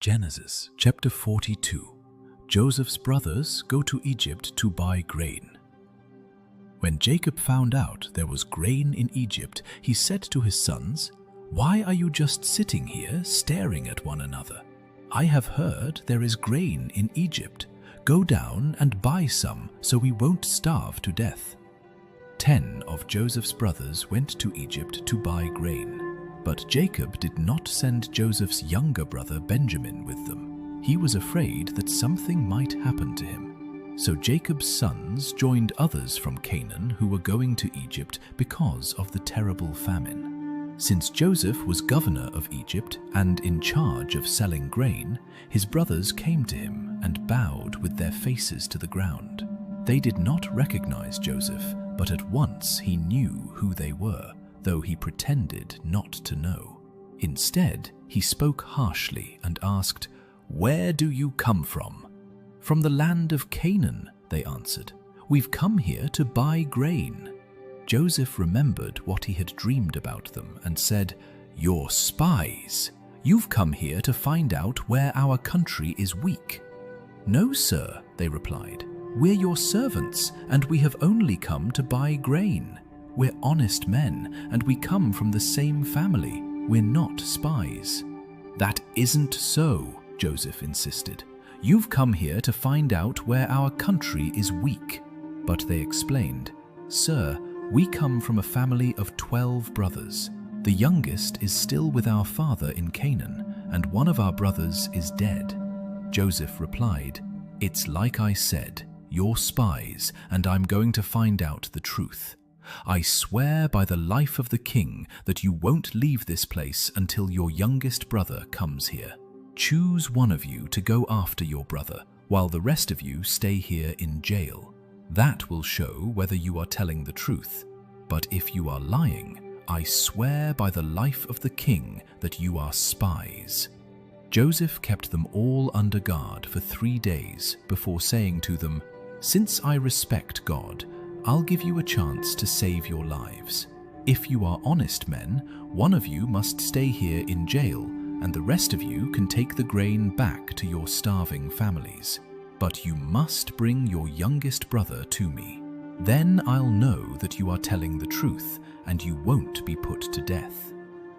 Genesis chapter 42. Joseph's brothers go to Egypt to buy grain. When Jacob found out there was grain in Egypt, he said to his sons, "Why are you just sitting here staring at one another? I have heard there is grain in Egypt. Go down and buy some so we won't starve to death." 10 of Joseph's brothers went to Egypt to buy grain. But Jacob did not send Joseph's younger brother Benjamin with them. He was afraid that something might happen to him. So Jacob's sons joined others from Canaan who were going to Egypt because of the terrible famine. Since Joseph was governor of Egypt and in charge of selling grain, his brothers came to him and bowed with their faces to the ground. They did not recognize Joseph, but at once he knew who they were, though he pretended not to know. Instead, he spoke harshly and asked, "Where do you come from?" "From the land of Canaan," they answered. "We've come here to buy grain." Joseph remembered what he had dreamed about them and said, "You're spies. You've come here to find out where our country is weak." "No, sir," they replied. "We're your servants, and we have only come to buy grain. We're honest men, and we come from the same family. We're not spies." "That isn't so," Joseph insisted. "You've come here to find out where our country is weak." But they explained, "Sir, we come from a family of 12 brothers. The youngest is still with our father in Canaan, and one of our brothers is dead." Joseph replied, "It's like I said, you're spies, and I'm going to find out the truth. I swear by the life of the king that you won't leave this place until your youngest brother comes here. Choose one of you to go after your brother, while the rest of you stay here in jail. That will show whether you are telling the truth. But if you are lying, I swear by the life of the king that you are spies." Joseph kept them all under guard for 3 days before saying to them, "Since I respect God, I'll give you a chance to save your lives. If you are honest men, one of you must stay here in jail, and the rest of you can take the grain back to your starving families. But you must bring your youngest brother to me. Then I'll know that you are telling the truth, and you won't be put to death."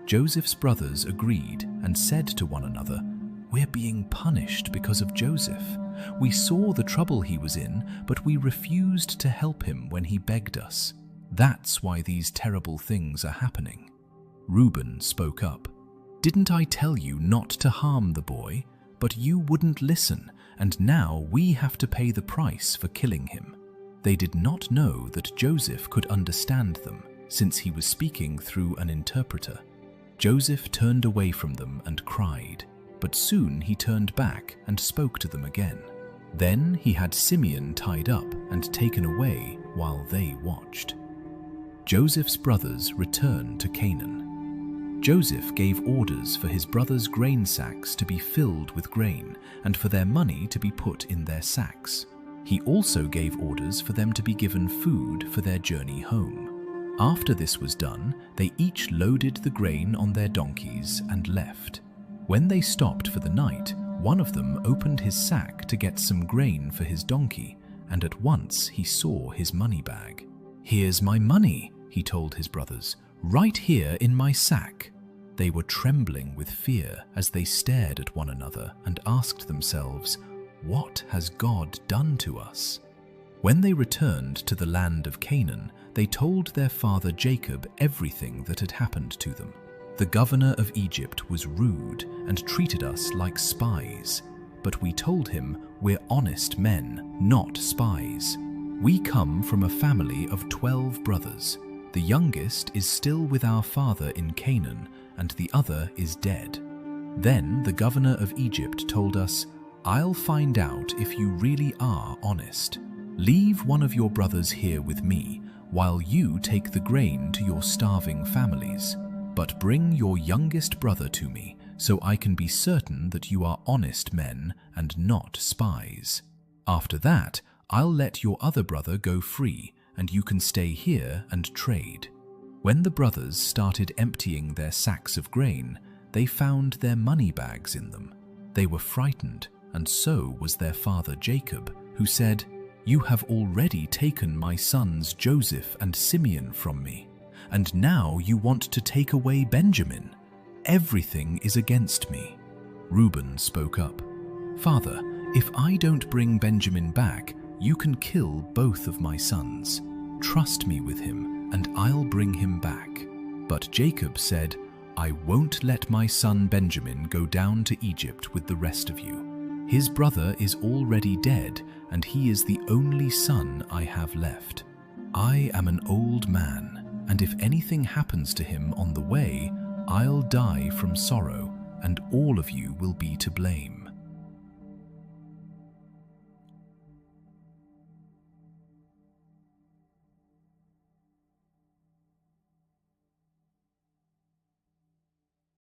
Joseph's brothers agreed and said to one another, "We're being punished because of Joseph. We saw the trouble he was in, but we refused to help him when he begged us. That's why these terrible things are happening." Reuben spoke up. "Didn't I tell you not to harm the boy? But you wouldn't listen, and now we have to pay the price for killing him." They did not know that Joseph could understand them, since he was speaking through an interpreter. Joseph turned away from them and cried, but soon he turned back and spoke to them again. Then he had Simeon tied up and taken away while they watched. Joseph's brothers returned to Canaan. Joseph gave orders for his brothers' grain sacks to be filled with grain and for their money to be put in their sacks. He also gave orders for them to be given food for their journey home. After this was done, they each loaded the grain on their donkeys and left. When they stopped for the night, one of them opened his sack to get some grain for his donkey, and at once he saw his money bag. "Here's my money," he told his brothers, "right here in my sack." They were trembling with fear as they stared at one another and asked themselves, "What has God done to us?" When they returned to the land of Canaan, they told their father Jacob everything that had happened to them. "The governor of Egypt was rude and treated us like spies. But we told him, 'We're honest men, not spies. We come from a family of 12 brothers. The youngest is still with our father in Canaan, and the other is dead.' Then the governor of Egypt told us, 'I'll find out if you really are honest. Leave one of your brothers here with me, while you take the grain to your starving families. But bring your youngest brother to me, so I can be certain that you are honest men and not spies. After that, I'll let your other brother go free, and you can stay here and trade.' When the brothers started emptying their sacks of grain, they found their money bags in them. They were frightened, and so was their father Jacob, who said, "You have already taken my sons Joseph and Simeon from me, and now you want to take away Benjamin. Everything is against me." Reuben spoke up, "Father, if I don't bring Benjamin back, you can kill both of my sons. Trust me with him, and I'll bring him back." But Jacob said, "I won't let my son Benjamin go down to Egypt with the rest of you. His brother is already dead, and he is the only son I have left. I am an old man, and if anything happens to him on the way, I'll die from sorrow, and all of you will be to blame."